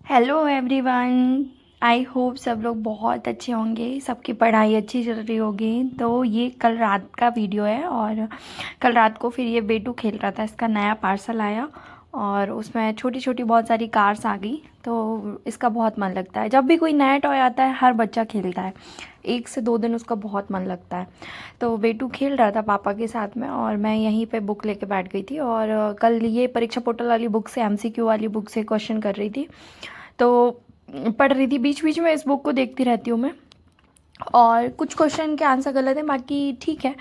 Hello everyone. I hope सब लोग बहुत अच्छे होंगे, सबकी पढ़ाई अच्छी चल रही होगी। तो ये कल रात का वीडियो है और कल रात को फिर ये बेटू खेल रहा था, इसका नया पार्सल आया और उसमें छोटी छोटी बहुत सारी कार्स आ गई। तो इसका बहुत मन लगता है, जब भी कोई नया टॉय आता है हर बच्चा खेलता है, 1 से 2 दिन उसका बहुत मन लगता है। तो बेटू खेल रहा था पापा के साथ में और मैं यहीं पे बुक लेके बैठ गई थी और कल ये परीक्षा पोर्टल वाली बुक से, एमसीक्यू वाली बुक से क्वेश्चन कर रही थी। तो पढ़ रही थी, बीच बीच में इस बुक को देखती रहती हूँ मैं। और कुछ क्वेश्चन के आंसर गलत है, बाकी ठीक है,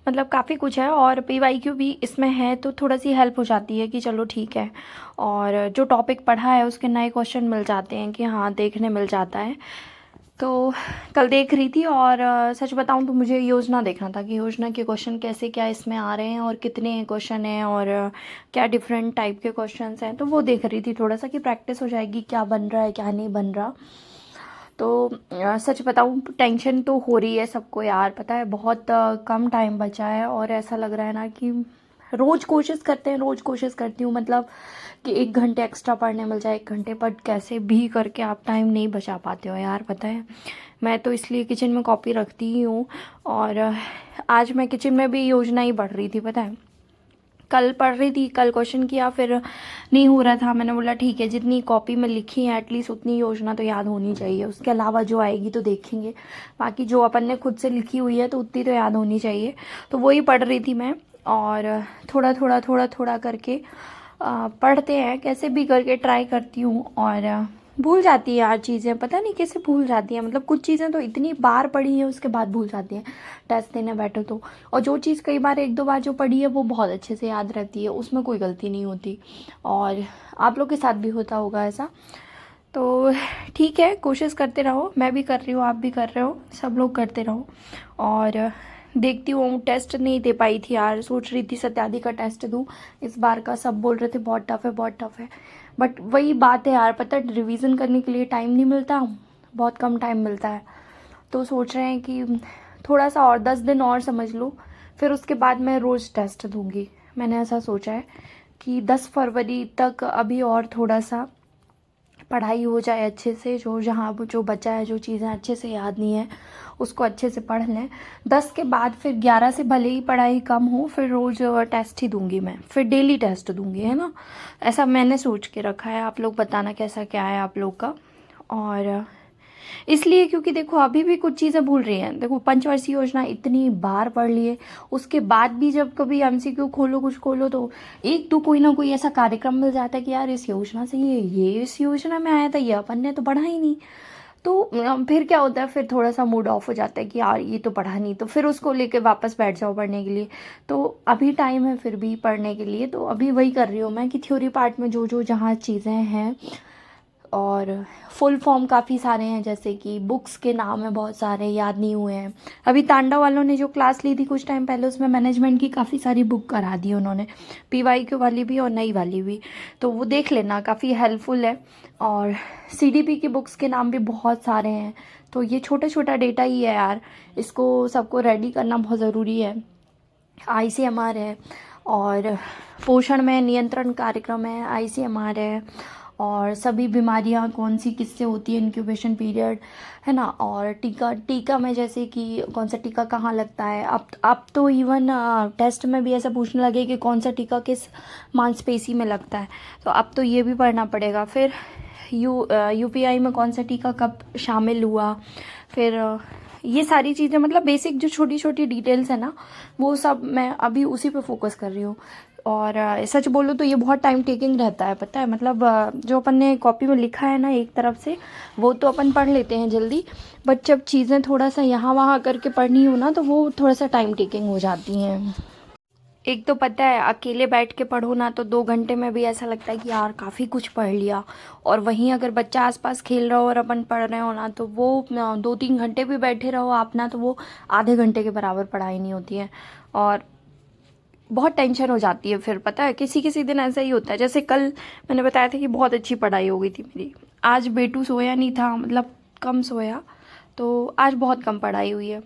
मतलब काफ़ी कुछ है और पीवाईक्यू भी इसमें है तो थोड़ा सी हेल्प हो जाती है कि चलो ठीक है। और जो टॉपिक पढ़ा है उसके नए क्वेश्चन मिल जाते हैं कि हाँ देखने मिल जाता है। तो कल देख रही थी और सच बताऊं तो मुझे योजना देखना था कि योजना के क्वेश्चन कैसे क्या इसमें आ रहे हैं और कितने क्वेश्चन हैं और क्या डिफरेंट टाइप के क्वेश्चंस हैं। तो वो देख रही थी थोड़ा सा कि प्रैक्टिस हो जाएगी क्या बन रहा है क्या नहीं बन रहा। तो सच बताऊं टेंशन तो हो रही है सबको यार, पता है बहुत कम टाइम बचा है और ऐसा लग रहा है ना कि रोज़ कोशिश करते हैं, रोज़ कोशिश करती हूँ मतलब कि 1 घंटे एक्स्ट्रा पढ़ने मिल जाए, 1 घंटे, बट कैसे भी करके आप टाइम नहीं बचा पाते हो यार। पता है मैं तो इसलिए किचन में कॉपी रखती ही हूँ और आज मैं किचन में भी योजना ही पढ़ रही थी। पता है कल पढ़ रही थी, कल क्वेश्चन किया फिर नहीं हो रहा था, मैंने बोला ठीक है जितनी कॉपी में लिखी है एटलीस्ट उतनी योजना तो याद होनी चाहिए, उसके अलावा जो आएगी तो देखेंगे, बाकी जो अपन ने खुद से लिखी हुई है तो उतनी तो याद होनी चाहिए। तो वही पढ़ रही थी मैं और थोड़ा थोड़ा करके पढ़ते हैं, कैसे भी करके ट्राई करती हूँ और भूल जाती है यार चीज़ें, पता नहीं कैसे भूल जाती हैं, मतलब कुछ चीज़ें तो इतनी बार पढ़ी हैं उसके बाद भूल जाती हैं टेस्ट देने बैठो तो। और जो चीज़ कई बार 1-2 बार जो पढ़ी है वो बहुत अच्छे से याद रहती है, उसमें कोई गलती नहीं होती। और आप लोग के साथ भी होता होगा ऐसा। तो ठीक है, कोशिश करते रहो, मैं भी कर रही हूँ, आप भी कर रहे हो, सब लोग करते रहो। और देखती हूँ, टेस्ट नहीं दे पाई थी यार, सोच रही थी सत्यादि का टेस्ट दूँ इस बार का, सब बोल रहे थे बहुत टफ है बहुत टफ है, बट वही बात है यार, पता है रिवीजन करने के लिए टाइम नहीं मिलता, बहुत कम टाइम मिलता है। तो सोच रहे हैं कि थोड़ा सा और 10 दिन और समझ लो, फिर उसके बाद मैं रोज़ टेस्ट दूंगी। मैंने ऐसा सोचा है कि 10 फरवरी तक अभी और थोड़ा सा पढ़ाई हो जाए अच्छे से, जो जहाँ जो बचा है, जो चीज़ें अच्छे से याद नहीं है उसको अच्छे से पढ़ लें। 10 के बाद फिर 11 से भले ही पढ़ाई कम हो, फिर रोज़ टेस्ट ही दूंगी मैं, फिर डेली टेस्ट दूंगी, है ना। ऐसा मैंने सोच के रखा है, आप लोग बताना कैसा क्या है आप लोग का। और इसलिए क्योंकि देखो अभी भी कुछ चीज़ें भूल रही हैं, देखो पंचवर्षीय योजना इतनी बार पढ़ लिए, उसके बाद भी जब कभी एमसीक्यू खोलो कुछ खोलो तो एक तो कोई ना कोई ऐसा कार्यक्रम मिल जाता है कि यार इस योजना से ये इस योजना में आया था, ये अपन ने तो पढ़ा ही नहीं। तो फिर क्या होता है, फिर थोड़ा सा मूड ऑफ हो जाता है कि यार ये तो पढ़ा नहीं, तो फिर उसको लेके वापस बैठ जाओ पढ़ने के लिए। तो अभी टाइम है फिर भी पढ़ने के लिए, तो अभी वही कर रही हूँ मैं कि थ्योरी पार्ट में जो जो जहाँ चीज़ें हैं, और फुल फॉर्म काफ़ी सारे हैं, जैसे कि बुक्स के नाम है बहुत सारे याद नहीं हुए हैं। अभी तांडव वालों ने जो क्लास ली थी कुछ टाइम पहले, उसमें मैनेजमेंट की काफ़ी सारी बुक करा दी उन्होंने, पीवाईक्यू वाली भी और नई वाली भी, तो वो देख लेना काफ़ी हेल्पफुल है। और सीडीपी की बुक्स के नाम भी बहुत सारे हैं। तो ये छोटा छोटा डेटा ही है यार, इसको सबको रेडी करना बहुत ज़रूरी है। आईसीएमआर है और पोषण में नियंत्रण कार्यक्रम है, आईसीएमआर है, और सभी बीमारियां कौन सी किससे होती है, इंक्यूबेशन पीरियड है ना, और टीका टीका में जैसे कि कौन सा टीका कहाँ लगता है। अब तो इवन टेस्ट में भी ऐसा पूछने लगे कि कौन सा टीका किस मांसपेशी में लगता है, तो अब तो ये भी पढ़ना पड़ेगा। फिर यूपीआई में कौन सा टीका कब शामिल हुआ, फिर ये सारी चीज़ें, मतलब बेसिक जो छोटी छोटी डिटेल्स है ना, वो सब मैं अभी उसी पे फोकस कर रही हूँ। और सच बोलो तो ये बहुत टाइम टेकिंग रहता है, पता है, मतलब जो अपन ने कॉपी में लिखा है ना एक तरफ से, वो तो अपन पढ़ लेते हैं जल्दी, बट जब चीज़ें थोड़ा सा यहाँ वहाँ करके पढ़नी हो ना तो वो थोड़ा सा टाइम टेकिंग हो जाती हैं। एक तो पता है अकेले बैठ के पढ़ो ना तो 2 घंटे में भी ऐसा लगता है कि यार काफ़ी कुछ पढ़ लिया, और वहीं अगर बच्चा आसपास खेल रहा हो और अपन पढ़ रहे हो ना तो वो 2-3 घंटे भी बैठे रहो आप ना तो वो आधे घंटे के बराबर पढ़ाई नहीं होती है। और बहुत टेंशन हो जाती है फिर, पता है किसी किसी दिन ऐसा ही होता है, जैसे कल मैंने बताया था कि बहुत अच्छी पढ़ाई हो गई थी मेरी, आज बेटू सोया नहीं था, मतलब कम सोया, तो आज बहुत कम पढ़ाई हुई है।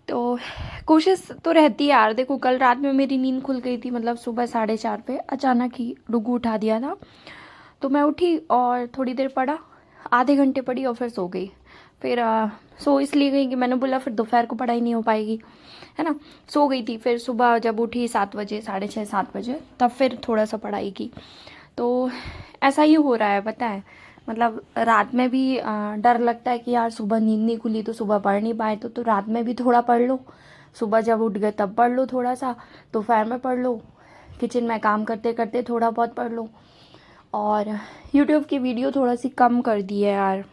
तो कोशिश तो रहती है यार, देखो कल रात में मेरी नींद खुल गई थी, मतलब सुबह 4:30 पे अचानक ही डुगू उठा दिया था। तो मैं उठी और थोड़ी देर पढ़ा, आधे घंटे पढ़ी और फिर सो गई। फिर सो इसलिए गई कि मैंने बोला फिर दोपहर को पढ़ाई नहीं हो पाएगी, है ना। सो गई थी, फिर सुबह जब उठी 7 बजे, 6:30 7 बजे, तब फिर थोड़ा सा पढ़ाई की। तो ऐसा ही हो रहा है, पता है। मतलब रात में भी डर लगता है कि यार सुबह नींद नहीं खुली तो सुबह पढ़ नहीं पाए, तो रात में भी थोड़ा पढ़ लो, सुबह जब उठ गए तब पढ़ लो थोड़ा सा, दोपहर में पढ़ लो, किचन में काम करते करते थोड़ा बहुत पढ़ लो। और यूट्यूब की वीडियो थोड़ा सी कम कर दी है यार,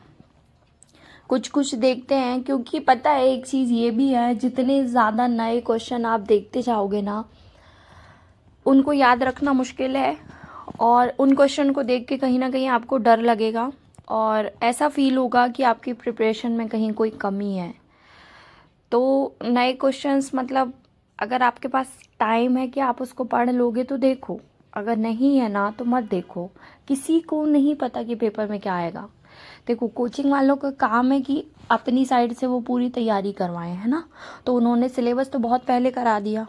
कुछ कुछ देखते हैं, क्योंकि पता है एक चीज़ ये भी है, जितने ज़्यादा नए क्वेश्चन आप देखते जाओगे ना, उनको याद रखना मुश्किल है। और उन क्वेश्चन को देख के कहीं ना कहीं आपको डर लगेगा और ऐसा फील होगा कि आपकी प्रिपरेशन में कहीं कोई कमी है। तो नए क्वेश्चंस, मतलब अगर आपके पास टाइम है कि आप उसको पढ़ लोगे तो देखो, अगर नहीं है ना तो मत देखो। किसी को नहीं पता कि पेपर में क्या आएगा। देखो, कोचिंग वालों का काम है कि अपनी साइड से वो पूरी तैयारी करवाएं, है ना। तो उन्होंने सिलेबस तो बहुत पहले करा दिया,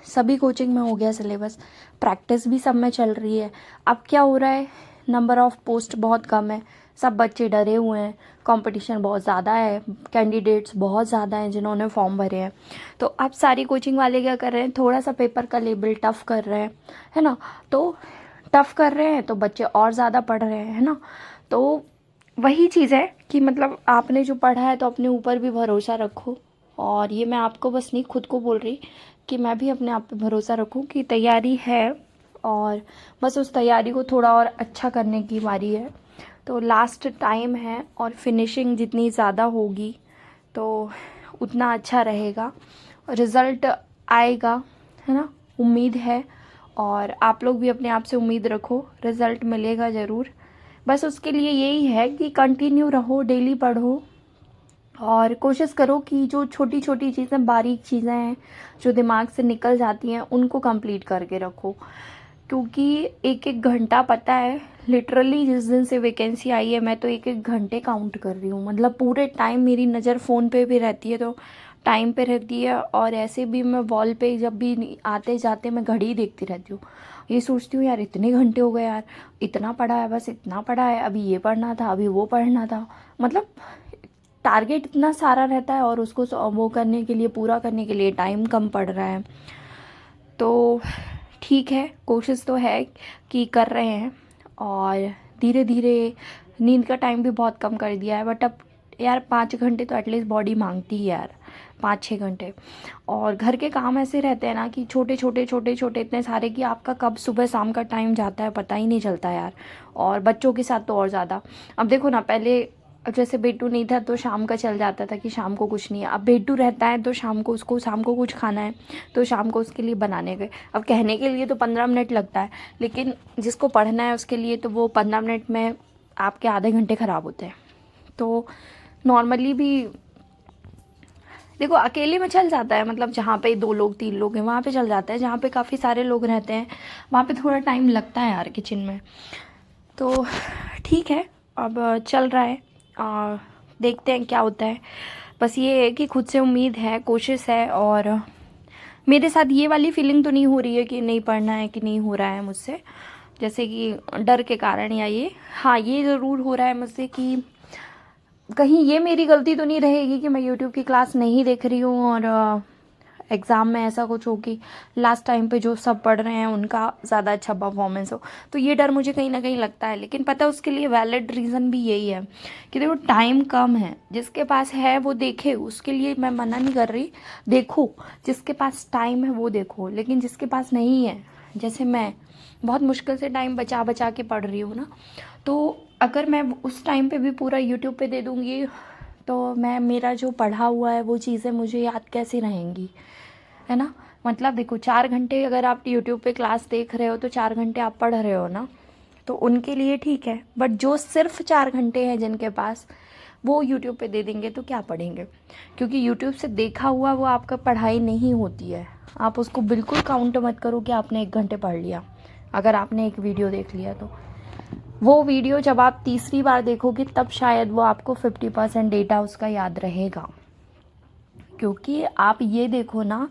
सभी कोचिंग में हो गया सिलेबस, प्रैक्टिस भी सब में चल रही है। अब क्या हो रहा है, नंबर ऑफ पोस्ट बहुत कम है, सब बच्चे डरे हुए हैं, कंपटीशन बहुत ज़्यादा है, कैंडिडेट्स बहुत ज़्यादा हैं जिन्होंने फॉर्म भरे हैं। तो अब सारी कोचिंग वाले क्या कर रहे हैं, थोड़ा सा पेपर का लेवल टफ़ कर रहे हैं, है ना। तो टफ़ कर रहे हैं तो बच्चे और ज़्यादा पढ़ रहे हैं, है ना। तो वही चीज़ है कि मतलब आपने जो पढ़ा है तो अपने ऊपर भी भरोसा रखो। और ये मैं आपको बस नहीं, खुद को बोल रही कि मैं भी अपने आप पे भरोसा रखूं कि तैयारी है, और बस उस तैयारी को थोड़ा और अच्छा करने की बारी है। तो लास्ट टाइम है और फिनिशिंग जितनी ज़्यादा होगी तो उतना अच्छा रहेगा, रिज़ल्ट आएगा, है ना, उम्मीद है। और आप लोग भी अपने आप से उम्मीद रखो, रिज़ल्ट मिलेगा ज़रूर। बस उसके लिए यही है कि कंटिन्यू रहो, डेली पढ़ो और कोशिश करो कि जो छोटी छोटी चीज़ें, बारीक चीज़ें हैं जो दिमाग से निकल जाती हैं, उनको कंप्लीट करके रखो। क्योंकि एक एक घंटा, पता है लिटरली जिस दिन से वैकेंसी आई है मैं तो एक एक घंटे काउंट कर रही हूँ। मतलब पूरे टाइम मेरी नज़र फ़ोन पे भी रहती है, तो टाइम पे रहती है। और ऐसे भी मैं वॉल पे जब भी आते जाते मैं घड़ी देखती रहती हूँ, ये सोचती हूँ यार इतने घंटे हो गए यार, इतना पढ़ा है, बस इतना पढ़ा है, अभी ये पढ़ना था, अभी वो पढ़ना था। मतलब टारगेट इतना सारा रहता है और उसको वो करने के लिए, पूरा करने के लिए टाइम कम पड़ रहा है। तो ठीक है, कोशिश तो है कि कर रहे हैं। और धीरे धीरे नींद का टाइम भी बहुत कम कर दिया है, बट अब यार 5 घंटे तो एटलीस्ट बॉडी मांगती है यार, 5-6 घंटे। और घर के काम ऐसे रहते हैं ना कि छोटे छोटे छोटे छोटे इतने सारे कि आपका कब सुबह शाम का टाइम जाता है पता ही नहीं चलता यार। और बच्चों के साथ तो और ज़्यादा। अब देखो ना, पहले अब जैसे बेटू नहीं था तो शाम का चल जाता था कि शाम को कुछ नहीं है। अब बेटू रहता है तो शाम को उसको, शाम को कुछ खाना है तो शाम को उसके लिए बनाने गए। अब कहने के लिए तो 15 मिनट लगता है, लेकिन जिसको पढ़ना है उसके लिए तो वो 15 मिनट में आपके आधे घंटे ख़राब होते हैं। तो नॉर्मली भी देखो, अकेले में चल जाता है, मतलब जहाँ पे 2 लोग 3 लोग हैं वहाँ पे चल जाता है। जहाँ पे काफ़ी सारे लोग रहते हैं वहाँ पे थोड़ा टाइम लगता है यार किचन में। तो ठीक है, अब चल रहा है और देखते हैं क्या होता है। बस ये है कि खुद से उम्मीद है, कोशिश है। और मेरे साथ ये वाली फीलिंग तो नहीं हो रही है कि नहीं पढ़ना है, कि नहीं हो रहा है मुझसे, जैसे कि डर के कारण या ये। हाँ, ये ज़रूर हो रहा है मुझसे कि कहीं ये मेरी गलती तो नहीं रहेगी कि मैं यूट्यूब की क्लास नहीं देख रही हूँ और एग्ज़ाम में ऐसा कुछ हो कि लास्ट टाइम पे जो सब पढ़ रहे हैं उनका ज़्यादा अच्छा परफॉर्मेंस हो। तो ये डर मुझे कहीं ना कहीं लगता है, लेकिन पता है उसके लिए वैलिड रीज़न भी यही है कि देखो टाइम कम है, जिसके पास है वो देखे, उसके लिए मैं मना नहीं कर रही, देखो जिसके पास टाइम है वो देखो। लेकिन जिसके पास नहीं है, जैसे मैं बहुत मुश्किल से टाइम बचा बचा के पढ़ रही हूँ ना, तो अगर मैं उस टाइम पे भी पूरा यूट्यूब पे दे दूँगी तो मेरा जो पढ़ा हुआ है वो चीज़ें मुझे याद कैसे रहेंगी, है ना। मतलब देखो, 4 घंटे अगर आप यूट्यूब पे क्लास देख रहे हो तो 4 घंटे आप पढ़ रहे हो ना, तो उनके लिए ठीक है। बट जो सिर्फ 4 घंटे हैं जिनके पास, वो यूट्यूब पे दे देंगे तो क्या पढ़ेंगे। क्योंकि यूट्यूब से देखा हुआ वो आपका पढ़ाई नहीं होती है। आप उसको बिल्कुल काउंट मत करो कि आपने 1 घंटे पढ़ लिया। अगर आपने एक वीडियो देख लिया तो वो वीडियो जब आप तीसरी बार देखोगे तब शायद वो आपको 50% डेटा उसका याद रहेगा। क्योंकि आप ये देखो ना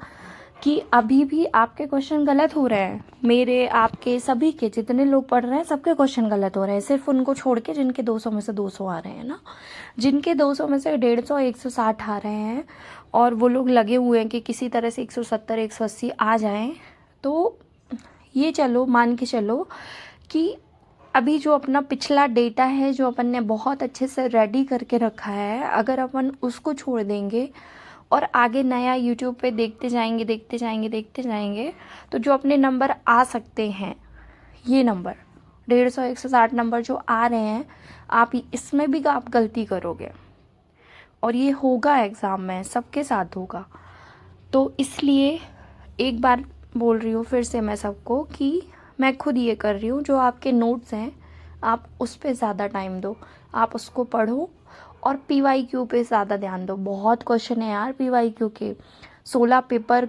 कि अभी भी आपके क्वेश्चन गलत हो रहे हैं, मेरे आपके सभी के जितने लोग पढ़ रहे हैं सबके क्वेश्चन गलत हो रहे हैं, सिर्फ उनको छोड़ के जिनके 200 में से 200 आ रहे हैं ना, जिनके 200 में से 150 160 आ रहे हैं और वो लोग लगे हुए हैं कि किसी तरह से 170 180 आ जाएं। तो ये चलो मान के चलो कि अभी जो अपना पिछला डेटा है जो अपन ने बहुत अच्छे से रेडी करके रखा है, अगर अपन उसको छोड़ देंगे और आगे नया यूट्यूब पे देखते जाएंगे तो जो अपने नंबर आ सकते हैं, ये नंबर 150 160 नंबर जो आ रहे हैं, आप इसमें भी आप गलती करोगे और ये होगा एग्ज़ाम में, सबके साथ होगा। तो इसलिए एक बार बोल रही हूँ फिर से मैं सबको कि मैं खुद ये कर रही हूँ, जो आपके नोट्स हैं आप उस पर ज़्यादा टाइम दो, आप उसको पढ़ो और PYQ पे ज़्यादा ध्यान दो। बहुत क्वेश्चन है यार PYQ के, 16 पेपर